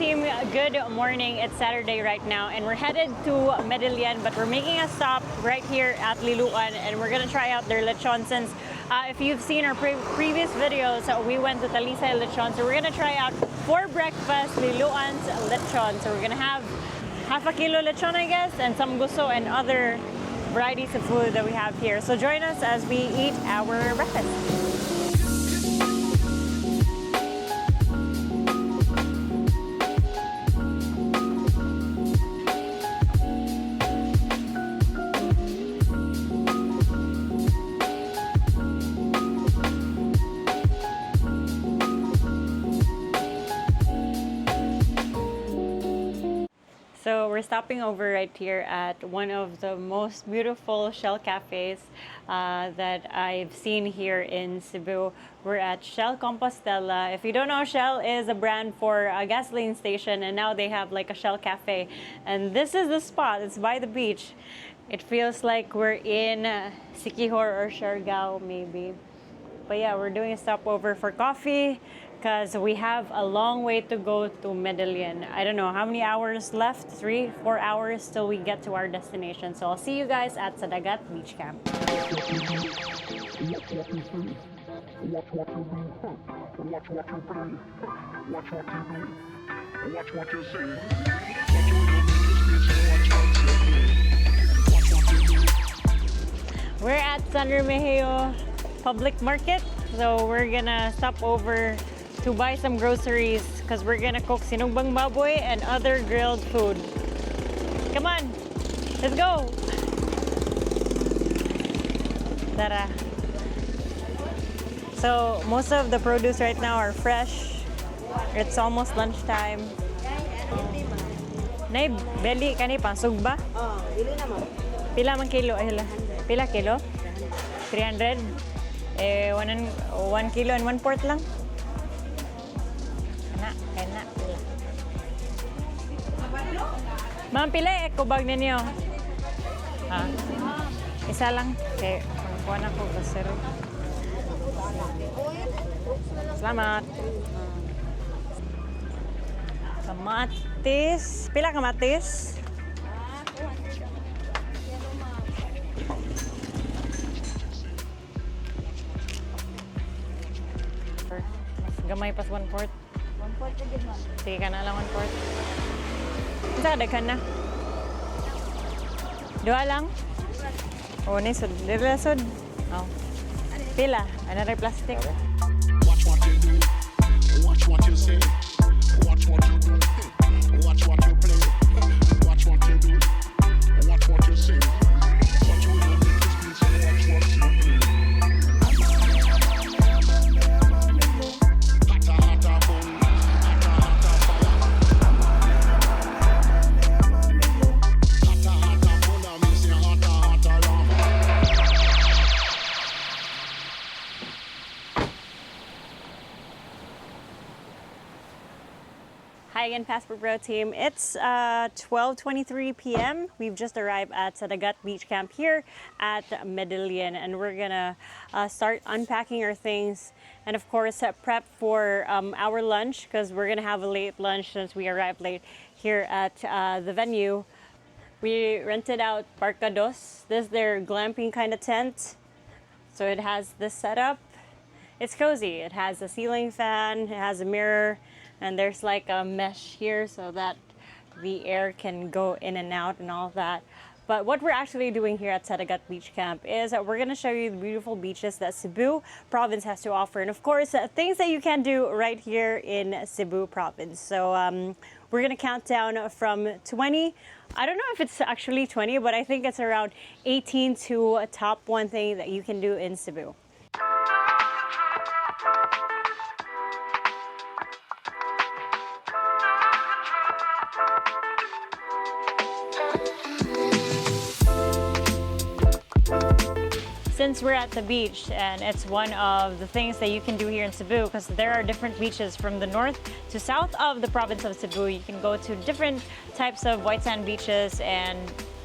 team, good morning. It's Saturday right now and we're headed to Medellin, but we're making a stop right here at Liloan and we're gonna try out their lechon since if you've seen our previous videos, we went to Talisay lechon. So we're gonna try out for breakfast Liloan's lechon. So we're gonna have half a kilo lechon, I guess, and some gusto and other varieties of food that we have here. So join us as we eat our breakfast. So we're stopping over right here at one of the most beautiful Shell cafes that I've seen here in Cebu. We're at Shell Compostela. If you don't know, Shell is a brand for a gasoline station, and now they have like a Shell cafe. And this is the spot. It's by the beach. It feels like we're in Siquijor or Siargao maybe. But yeah, we're doing a stopover for coffee because we have a long way to go to Medellin. I don't know how many hours left, 3-4 hours till we get to our destination. So I'll see you guys at Sagat Beach Camp. We're at San Remigio Public Market, so we're gonna stop over to buy some groceries because we're gonna cook sinugbang baboy and other grilled food. Come on, let's go! Tara. So most of the produce right now are fresh. It's almost lunchtime. Nay, beli kani pasog ba? Oh, dili na mo. Pila man kilo? Pila kilo? 300? 1 kilo and 1/4 lang. Kana. Ma'am, pila kubag ninyo? Ha? Isa lang. Okay, kuha na ko grocery. Salamat. Kamatis. Pila kamatis? Gamay pas 1/4. 1/4 na gid mo. Sige ka na lang 1/4. Isa ka daghan na. Dua lang? Oh, ni sud. Dila sud. Oh. Pila? Ano rin plastic? Watch what you do. Watch what you say. Watch what you do. Watch what you play. Watch what you do. Watch what you say. Watch what you do. Watch what you do. Hi again, Passport Pro team. It's 12:23 p.m. We've just arrived at Sagat Beach Camp here at Medellin, and we're gonna start unpacking our things and of course prep for our lunch because we're gonna have a late lunch since we arrived late here at the venue. We rented out Parcados. This is their glamping kind of tent. So it has this setup. It's cozy. It has a ceiling fan, it has a mirror, and there's like a mesh here so that the air can go in and out and all that. But what we're actually doing here at Sagat Beach Camp is we're going to show you the beautiful beaches that Cebu province has to offer. And of course, things that you can do right here in Cebu province. So we're going to count down from 20. I don't know if it's actually 20, but I think it's around 18 to top one thing that you can do in Cebu. Since we're at the beach, and it's one of the things that you can do here in Cebu because there are different beaches from the north to south of the province of Cebu. You can go to different types of white sand beaches and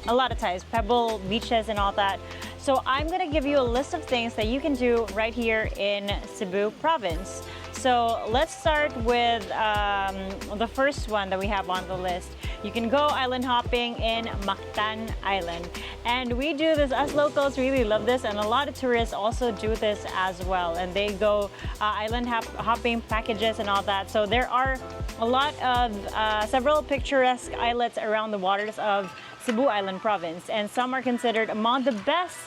a lot of types, pebble beaches and all that. So I'm gonna give you a list of things that you can do right here in Cebu province. So let's start with the first one that we have on the list. You can go island hopping in Bantayan Island. And we do this, us locals really love this, and a lot of tourists also do this as well. And they go island hopping packages and all that. So there are a lot of several picturesque islets around the waters of Cebu Island province, and some are considered among the best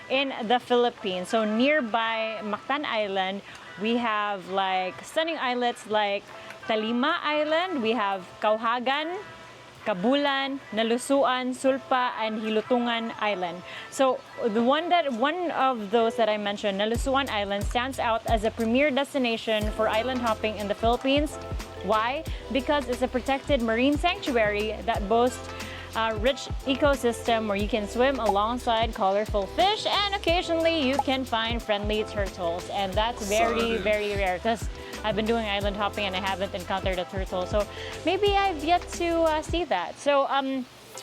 in the Philippines. So nearby Bantayan Island, we have like stunning islets like Talima Island, we have Kauhagan, Kabulan, Nalusuan, Sulpa, and Hilutungan Island. So one of those that I mentioned, Nalusuan Island, stands out as a premier destination for island hopping in the Philippines. Why? Because it's a protected marine sanctuary that boasts a rich ecosystem where you can swim alongside colorful fish, and occasionally you can find friendly turtles. And that's very, very rare because I've been doing island hopping and I haven't encountered a turtle. So maybe I've yet to see that. So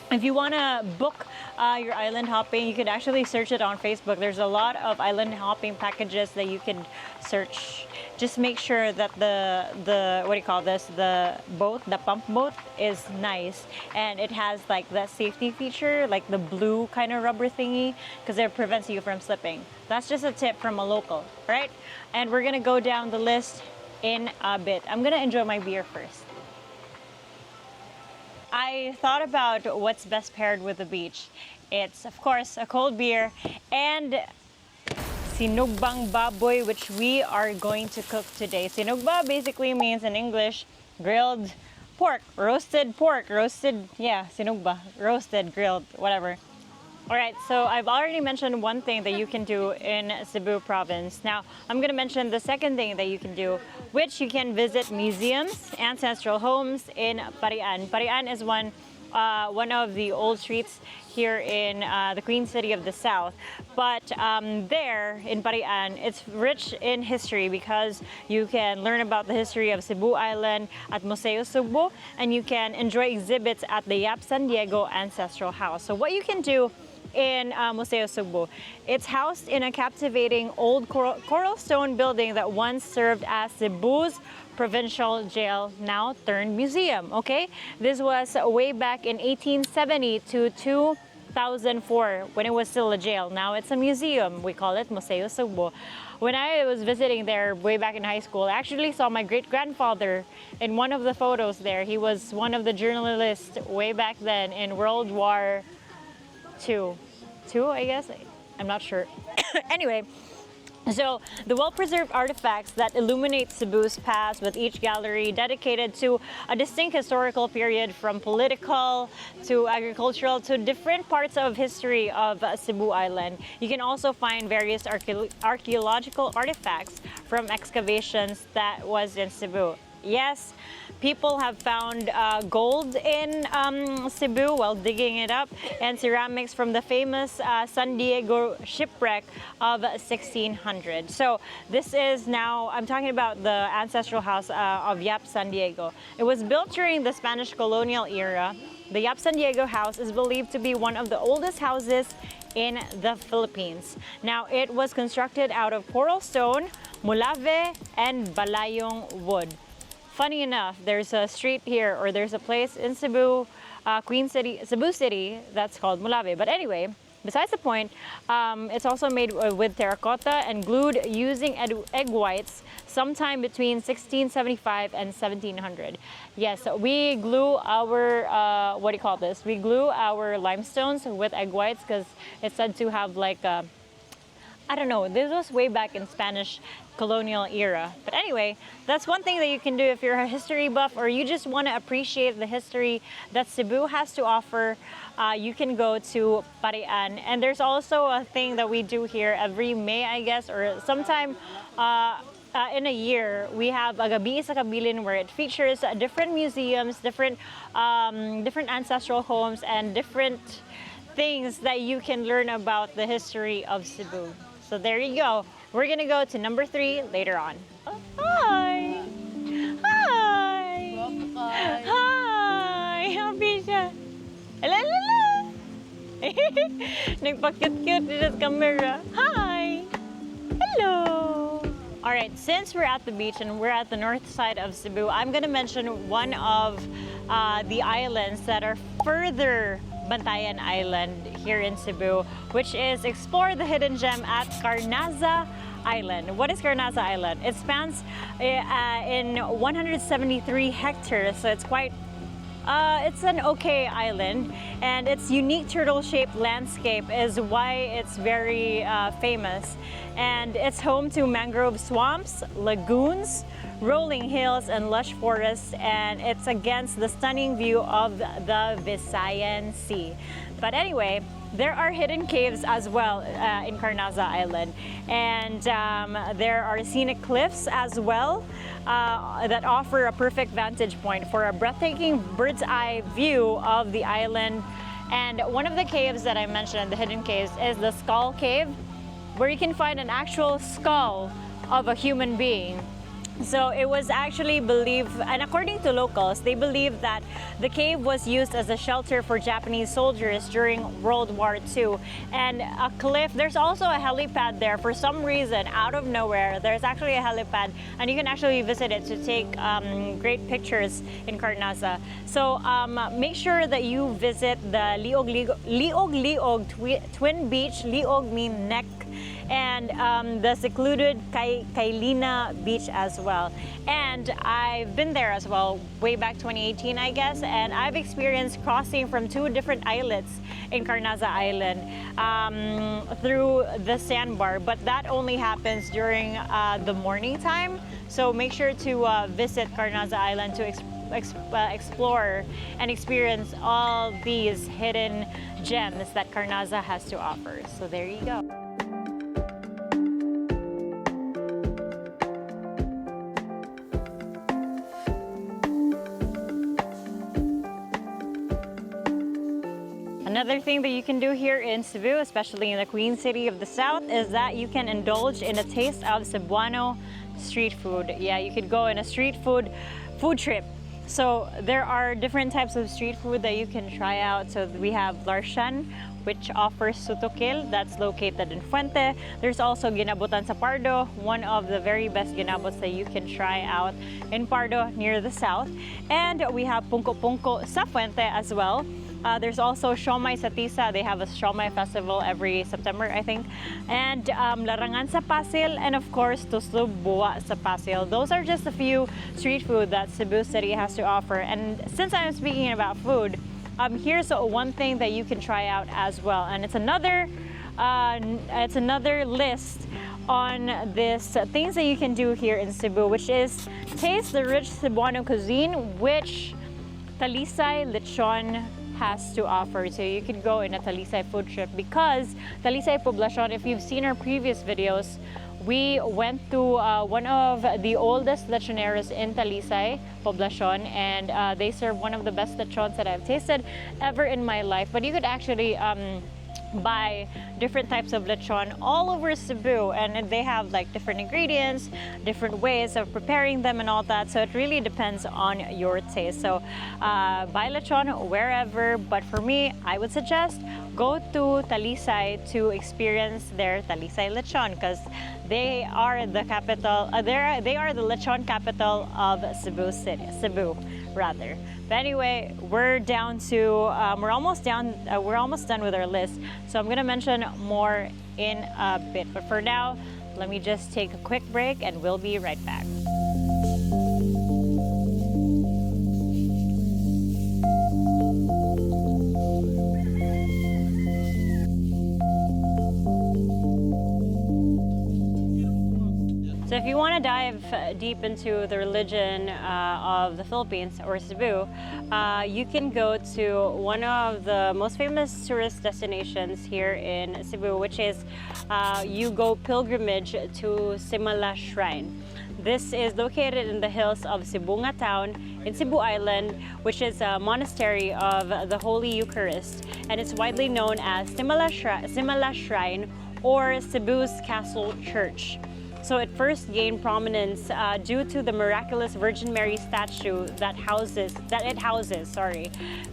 if you want to book your island hopping, you could actually search it on Facebook. There's a lot of island hopping packages that you can search. Just make sure that the what do you call this? The boat, the pump boat is nice, and it has like that safety feature, like the blue kind of rubber thingy, because it prevents you from slipping. That's just a tip from a local, right? And we're gonna go down the list in a bit. I'm gonna enjoy my beer first. I thought about what's best paired with the beach. It's, of course, a cold beer and sinugbang baboy, which we are going to cook today. Sinugba basically means in English grilled pork, roasted, yeah, sinugba, roasted, grilled, whatever. All right, so I've already mentioned one thing that you can do in Cebu province. Now, I'm gonna mention the second thing that you can do, which you can visit museums, ancestral homes in Parian. Parian is one of the old streets here in the Queen City of the South. But there in Parian, it's rich in history because you can learn about the history of Cebu Island at Museo Cebu, and you can enjoy exhibits at the Yap San Diego Ancestral House. So what you can do in Museo Cebu, it's housed in a captivating old coral stone building that once served as Cebu's provincial jail, now turned museum. Okay, this was way back in 1870 to 2004 when it was still a jail. Now it's a museum. We call it Museo Cebu. When I was visiting there way back in high school, I actually saw my great-grandfather in one of the photos there. He was one of the journalists way back then in World War II, I guess. I'm not sure. Anyway, so the well-preserved artifacts that illuminate Cebu's past, with each gallery dedicated to a distinct historical period, from political to agricultural to different parts of history of Cebu Island. You can also find various archaeological artifacts from excavations that was in Cebu. Yes, people have found gold in Cebu while digging it up, and ceramics from the famous San Diego shipwreck of 1600. So this is now, I'm talking about the ancestral house of Yap San Diego. It was built during the Spanish colonial era. The Yap San Diego house is believed to be one of the oldest houses in the Philippines. Now, it was constructed out of coral stone, mulave, and balayong wood. Funny enough, there's a street here, or there's a place in Cebu, Cebu City, that's called Mulave. But anyway, besides the point, it's also made with terracotta and glued using egg whites sometime between 1675 and 1700. Yes, we glue our, what do you call this? We glue our limestones with egg whites because it's said to have like a, I don't know, this was way back in Spanish colonial era. But anyway, that's one thing that you can do if you're a history buff or you just want to appreciate the history that Cebu has to offer. You can go to Parian. And there's also a thing that we do here every May, I guess, or sometime in a year. We have a Gabi sa Kabilin, where it features different museums, different ancestral homes, and different things that you can learn about the history of Cebu. So there you go. We're gonna go to number 3 later on. Oh, hi! Hi! Hi! Happy siya. Alalala! Nagpa-cute-cute dito sa camera. Hi! Hello! All right, since we're at the beach and we're at the north side of Cebu, I'm gonna mention one of the islands that are further Bantayan Island here in Cebu, which is explore the hidden gem at Garza Island. What is Garza Island? It spans in 173 hectares, so it's quite it's an okay island, and its unique turtle-shaped landscape is why it's very famous. And it's home to mangrove swamps, lagoons, rolling hills, and lush forests, and it's against the stunning view of the Visayan Sea. But anyway, there are hidden caves as well in Garza Island, and there are scenic cliffs as well that offer a perfect vantage point for a breathtaking bird's eye view of the island. And one of the caves that I mentioned, the hidden caves, is the Skull Cave, where you can find an actual skull of a human being. So it was actually believed, and according to locals, they believe that the cave was used as a shelter for Japanese soldiers during World War II. And a cliff, there's also a helipad there. For some reason, out of nowhere, there's actually a helipad, and you can actually visit it to take great pictures in Garza. So make sure that you visit the Liog Twin Beach. Liog means neck. And the secluded Kailina Beach as well. And I've been there as well, way back 2018, I guess, and I've experienced crossing from two different islets in Garza Island through the sandbar, but that only happens during the morning time. So make sure to visit Garza Island to explore and experience all these hidden gems that Garza has to offer. So there you go. Another thing that you can do here in Cebu, especially in the Queen City of the South, is that you can indulge in a taste of Cebuano street food. Yeah, you could go in a street food trip. So there are different types of street food that you can try out. So we have Larshan, which offers sutukil, that's located in Fuente. There's also ginabutan sa Pardo, one of the very best ginabots that you can try out in Pardo near the south. And we have pungko-pungko sa Fuente as well. There's also Siomai sa Tisa. They have a Siomai festival every September, I think. And Larangan sa Pasil, and of course, Tuslub Buwa sa Pasil. Those are just a few street food that Cebu City has to offer. And since I'm speaking about food, here's one thing that you can try out as well. And it's another list on this things that you can do here in Cebu, which is taste the rich Cebuano cuisine, which Talisay Lechon has to offer. So you could go in a Talisay food trip, because Talisay Poblacion, if you've seen our previous videos, we went to one of the oldest lechoneros in Talisay Poblacion, and they serve one of the best lechons that I've tasted ever in my life. But you could actually buy different types of lechon all over Cebu, and they have like different ingredients, different ways of preparing them and all that, so it really depends on your taste. So buy lechon wherever, but for me, I would suggest go to Talisay to experience their Talisay lechon, because they are the capital, they are the lechon capital of Cebu City, Cebu rather. But anyway, we're down to we're almost done with our list, so I'm gonna mention more in a bit, but for now, let me just take a quick break and we'll be right back. So if you want to dive deep into the religion of the Philippines or Cebu, you can go to one of the most famous tourist destinations here in Cebu, which is you go pilgrimage to Simala Shrine. This is located in the hills of Sibunga Town in Cebu Island, which is a monastery of the Holy Eucharist, and it's widely known as Simala Shrine or Cebu's Castle Church. So it first gained prominence due to the miraculous Virgin Mary statue that it houses.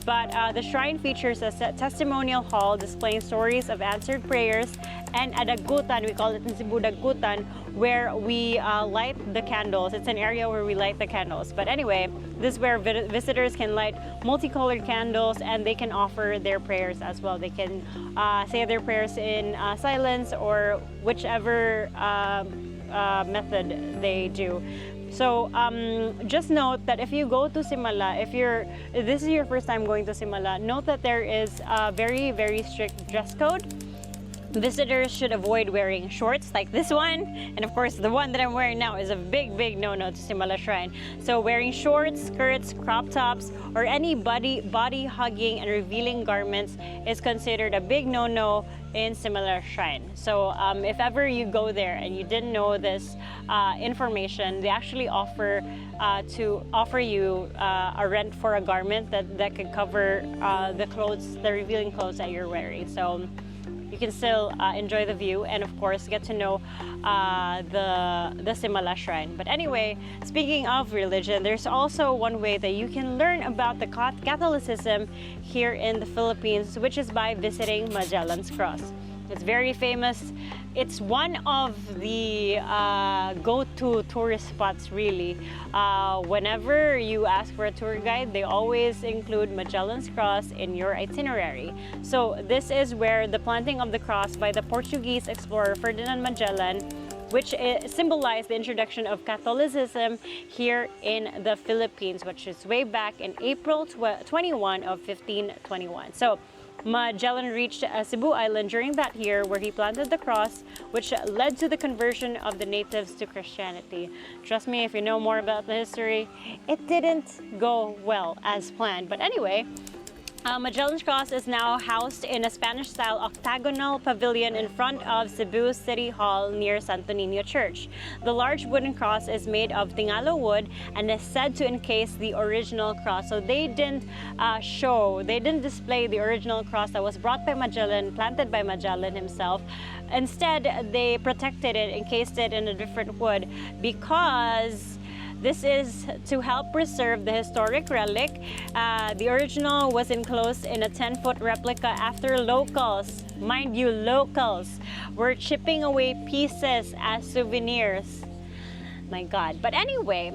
But the shrine features a testimonial hall displaying stories of answered prayers and a dagutan, we call it in Cebu dagutan, where we light the candles. It's an area where we light the candles. But anyway, this is where visitors can light multicolored candles, and they can offer their prayers as well. They can say their prayers in silence or whichever method they do. So just note that if you go to Simala, if this is your first time going to Simala, note that there is a very, very strict dress code. Visitors should avoid wearing shorts like this one, and of course the one that I'm wearing now is a big, big no-no to Simala Shrine. So wearing shorts, skirts, crop tops, or any body hugging and revealing garments is considered a big no-no in Simala Shrine. So if ever you go there and you didn't know this information, they actually offer you a rent for a garment that could cover the clothes, the revealing clothes that you're wearing. So you can still enjoy the view and of course get to know the Simala Shrine. But anyway, speaking of religion, there's also one way that you can learn about the Catholicism here in the Philippines, which is by visiting Magellan's Cross. It's very famous. It's one of the go-to tourist spots, really. Whenever you ask for a tour guide, they always include Magellan's Cross in your itinerary. So this is where the planting of the cross by the Portuguese explorer Ferdinand Magellan, which symbolized the introduction of Catholicism here in the Philippines, which is way back in April 21 of 1521. So Magellan reached Cebu Island during that year, where he planted the cross, which led to the conversion of the natives to Christianity. Trust me, if you know more about the history, it didn't go well as planned. But anyway, Magellan's Cross is now housed in a Spanish-style octagonal pavilion in front of Cebu City Hall near Santo Niño Church. The large wooden cross is made of tingalo wood and is said to encase the original cross. So they didn't display the original cross that was brought by Magellan, planted by Magellan himself. Instead, they protected it, encased it in a different wood, because this is to help preserve the historic relic. The original was enclosed in a 10-foot replica after locals, mind you, locals, were chipping away pieces as souvenirs. My God. But anyway,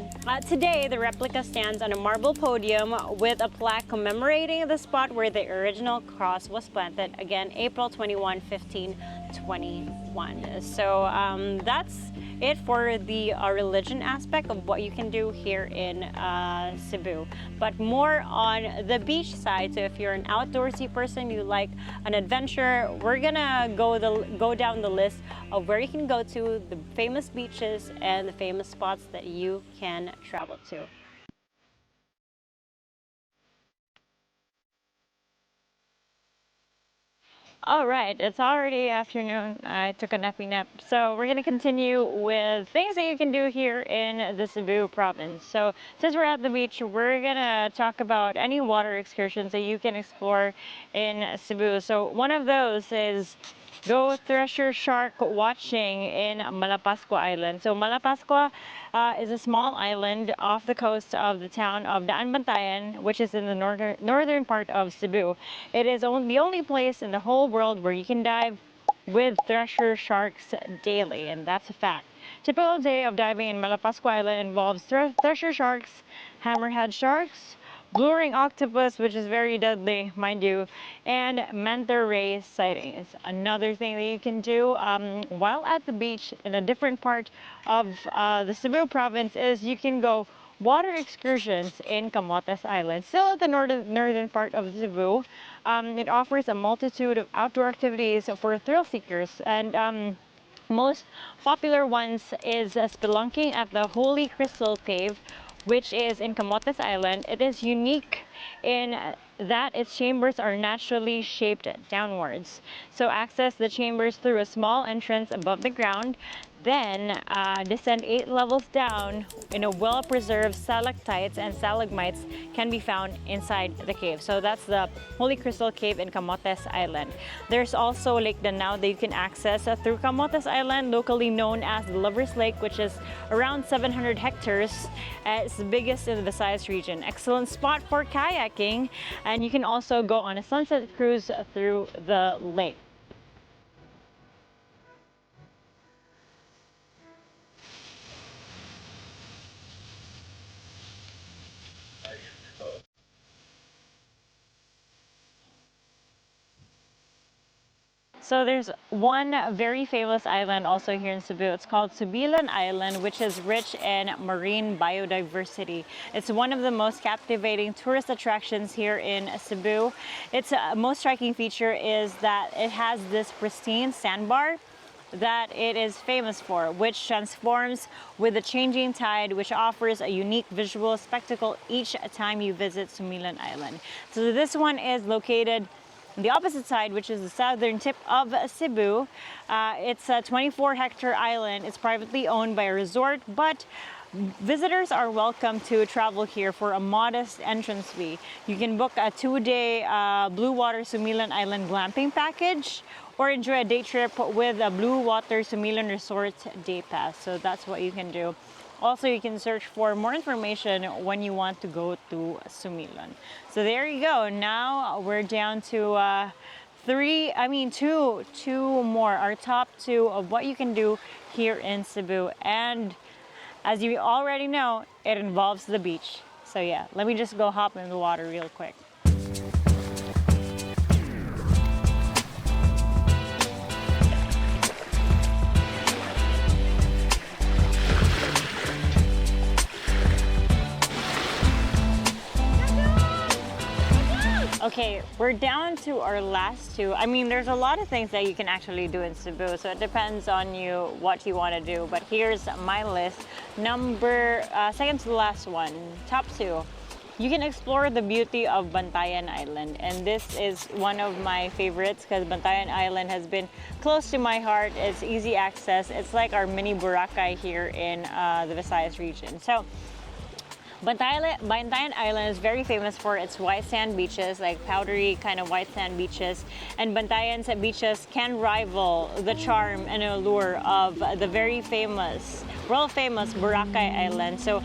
today the replica stands on a marble podium with a plaque commemorating the spot where the original cross was planted, again, April 21, 1521. So that's it for the religion aspect of what you can do here in Cebu. But more on the beach side, so if you're an outdoorsy person, you like an adventure, we're gonna go down the list of where you can go to, the famous beaches and the famous spots that you can travel to. All right, it's already afternoon. I took a nappy nap. So we're gonna continue with things that you can do here in the Cebu province. So since we're at the beach, we're gonna talk about any water excursions that you can explore in Cebu. So one of those is go thresher shark watching in Malapascua Island. So Malapascua is a small island off the coast of the town of Bantayan, which is in the northern part of Cebu. It is the only place in the whole world where you can dive with thresher sharks daily, and that's a fact. Typical day of diving in Malapascua Island involves thresher sharks, hammerhead sharks, blue ring octopus, which is very deadly, mind you, and manta ray sightings. Another thing that you can do while at the beach in a different part of the Cebu province is you can go water excursions in Camotes Island, still at the northern part of Cebu. It offers a multitude of outdoor activities for thrill seekers, and most popular ones is spelunking at the Holy Crystal Cave, which is in Camotes Island. It is unique in that its chambers are naturally shaped downwards. So access the chambers through a small entrance above the ground, then descend 8 levels down in a well-preserved stalactites and stalagmites can be found inside the cave. So that's the Holy Crystal Cave in Camotes Island. There's also Lake Danao that you can access through Camotes Island, locally known as the Lover's Lake, which is around 700 hectares. It's the biggest in the Visayas region. Excellent spot for kayaking, and you can also go on a sunset cruise through the lake. So there's one very famous island also here in Cebu. It's called Subilan Island, which is rich in marine biodiversity. It's one of the most captivating tourist attractions here in Cebu. Its most striking feature is that it has this pristine sandbar that it is famous for, which transforms with the changing tide, which offers a unique visual spectacle each time you visit Sumilan Island. So this one is located on the opposite side, which is the southern tip of Cebu. It's a 24-hectare island. It's privately owned by a resort, but visitors are welcome to travel here for a modest entrance fee. You can book a 2-day Blue Water Sumilan Island glamping package, or enjoy a day trip with a Blue Water Sumilan Resort day pass. So that's what you can do. Also, you can search for more information when you want to go to Sumilan. So there you go. Now we're down to two more. Our top two of what you can do here in Cebu. And as you already know, it involves the beach. So yeah, let me just go hop in the water real quick. Okay, we're down to our last two. I mean, there's a lot of things that you can actually do in Cebu, so it depends on you what you want to do. But here's my list. Second to the last one, top two. You can explore the beauty of Bantayan Island, and this is one of my favorites because Bantayan Island has been close to my heart. It's easy access. It's like our mini Boracay here in the Visayas region. So Bantayan Island is very famous for its white sand beaches, like powdery kind of white sand beaches. And Bantayan's beaches can rival the charm and allure of the very famous, world famous Boracay Island. So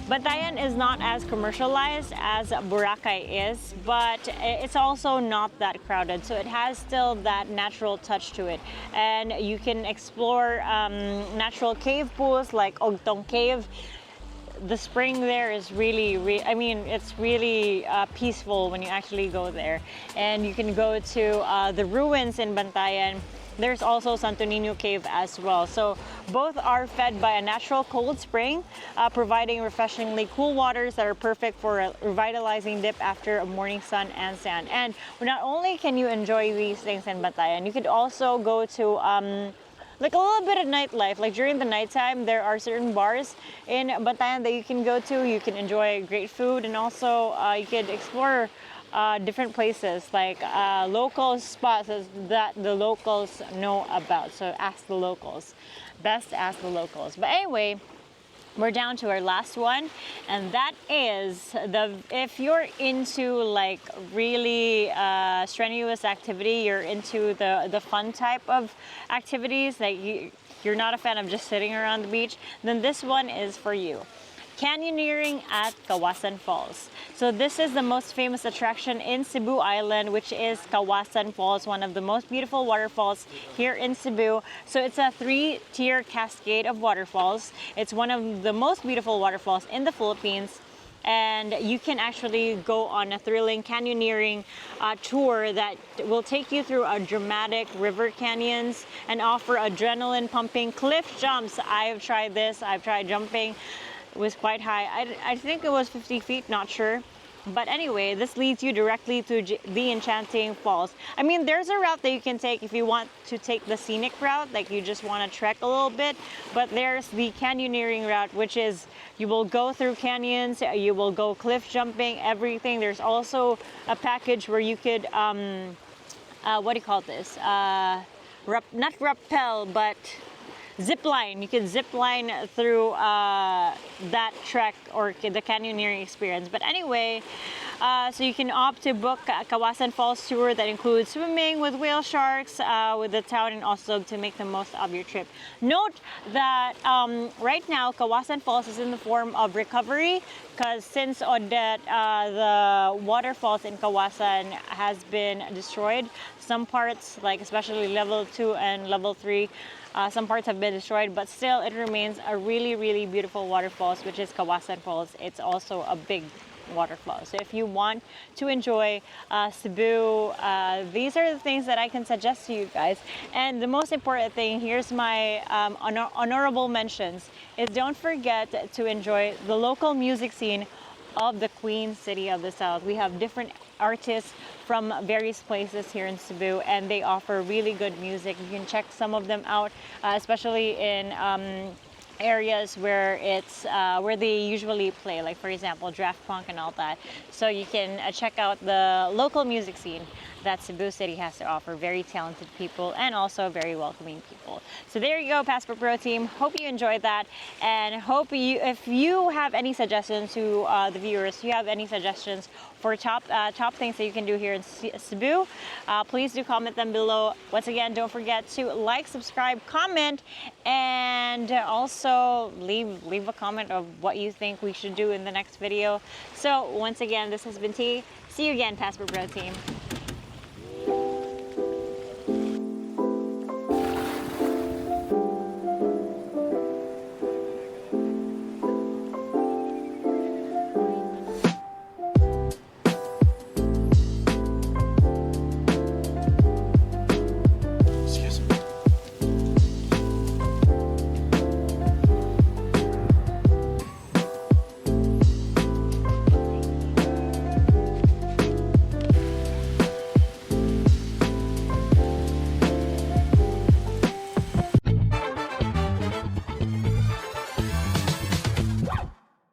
Bantayan is not as commercialized as Boracay is, but it's also not that crowded. So it has still that natural touch to it. And you can explore natural cave pools like Ogtong Cave. The spring there is really, it's really peaceful when you actually go there. And you can go to the ruins in Bantayan. There's also Santo Niño Cave as well. So both are fed by a natural cold spring, providing refreshingly cool waters that are perfect for a revitalizing dip after a morning sun and sand. And not only can you enjoy these things in Bantayan, you could also go to like a little bit of nightlife. Like during the nighttime, there are certain bars in Bantayan that you can go to. You can enjoy great food, and also you could explore different places, like local spots that the locals know about. So ask the locals. Best ask the locals. But anyway, we're down to our last one, and that is if you're into like really strenuous activity, you're into the fun type of activities, like you're not a fan of just sitting around the beach, then this one is for you. Canyoneering at Kawasan Falls. So this is the most famous attraction in Cebu Island, which is Kawasan Falls, one of the most beautiful waterfalls here in Cebu. So it's a 3-tier cascade of waterfalls. It's one of the most beautiful waterfalls in the Philippines. And you can actually go on a thrilling canyoneering tour that will take you through a dramatic river canyons and offer adrenaline pumping cliff jumps. I've tried this. I've tried jumping. It was quite high. I think it was 50 feet, not sure. But anyway, this leads you directly to the enchanting falls. I mean, there's a route that you can take if you want to take the scenic route, like you just want to trek a little bit. But there's the canyoneering route, which is you will go through canyons, you will go cliff jumping, everything. There's also a package where you could, what do you call this? Not rappel, but zip line. You can zip line through that trek or the canyoneering experience. But anyway, so you can opt to book a Kawasan Falls tour that includes swimming with whale sharks with the town, and also to make the most of your trip. Note that right now Kawasan Falls is in the form of recovery, because since Odette, the waterfalls in Kawasan has been destroyed. Some parts, like especially level 2 and level 3, some parts have been destroyed, but still it remains a really, really beautiful waterfalls, which is Kawasan Falls. It's also a big waterfall. So if you want to enjoy Cebu, these are the things that I can suggest to you guys. And the most important thing, here's my honorable mentions, is don't forget to enjoy the local music scene of the Queen City of the South. We have different artists from various places here in Cebu, and they offer really good music. You can check some of them out, especially in areas where it's where they usually play, like for example draft punk and all that. So you can check out the local music scene that Cebu City has to offer. Very talented people and also very welcoming people. So there you go, Passport Pro team. Hope you enjoyed that, and hope you, if you have any suggestions to the viewers, you have any suggestions for top things that you can do here in Cebu, please do comment them below. Once again, don't forget to like, subscribe, comment, and also leave a comment of what you think we should do in the next video. So once again, this has been T. See you again, Passport Pro team.